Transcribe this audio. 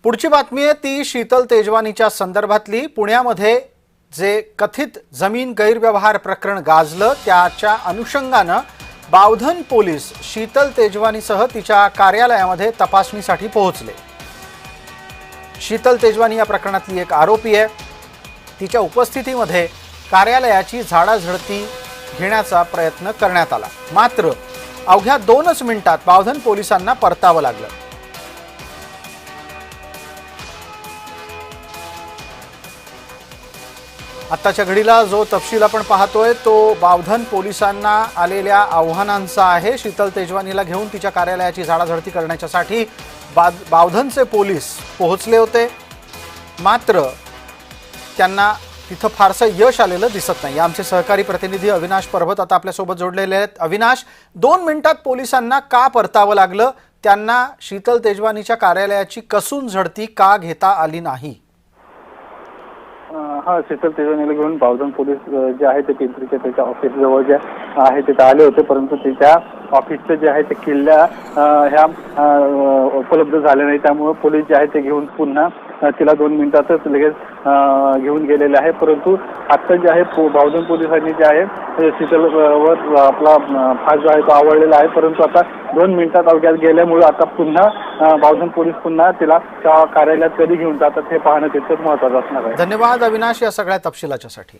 पुढची बातमी आहे ती शीतल तेजवानीच्या संदर्भातली। पुण्यामध्ये जे कथित जमीन गैरव्यवहार प्रकरण गाजलं त्याच्या अनुषंगाने बावधन पोलीस शीतल तेजवानीसह तिच्या कार्यालयामध्ये तपासणीसाठी पोहोचले। शीतल तेजवानी या प्रकरणातली एक आरोपी आहे। तिच्या उपस्थितीमध्ये कार्यालयाची झाडाझडती घेण्याचा प्रयत्न करण्यात आला, मात्र अवघ्या 2 मिनिटात बावधन पोलिसांना परतावं लागलं। आत्ताच्या घडीला जो तपशील आपण पाहतोय तो बावधन पोलिसांना आलेल्या आव्हानांचा आहे। शीतल तेजवानीला घेऊन तिच्या कार्यालयाची झाडाझडती करण्यासाठी बावधनचे पोलीस पोहोचले होते, मात्र त्यांना तिथं फारसं यश आलेलं दिसत नाही। आमचे सहकारी प्रतिनिधी अविनाश परभत आता आपल्यासोबत जोडलेले आहेत। अविनाश, 2 मिनिटात पोलिसांना का परतावं लागलं? त्यांना शीतल तेजवानीच्या कार्यालयाची कसून झडती का घेता आली नाही? हा, शीतल तेजवानीला घेऊन बावधन पोलीस जे आहे ते पिंपरीच्या त्याच्या ऑफिस जवळ जे आहे तिथे आले होते, परंतु त्याच्या ऑफिसचं जे आहे ते किल्ल्या ह्या उपलब्ध झाले नाही। त्यामुळे पोलीस जे आहे ते घेऊन पुन्हा तिला 2 मिनिटातच लगेच घेऊन गेलेले आहे। परंतु आता जे आहे बावधन पोलिसांनी जे आहे शीतलवर आपला फास जो आहे तो आवळलेला आहे, परंतु आता 2 मिनिटात अवघ्यात गेल्यामुळे आता पुन्हा बावधन पोलीस पुन्हा तिला त्या कार्यालयात कधी घेऊन जातात हे पाहणं तितकंच महत्त्वाचं असणार आहे। धन्यवाद अविनाश या सगळ्या तपशिलाच्यासाठी।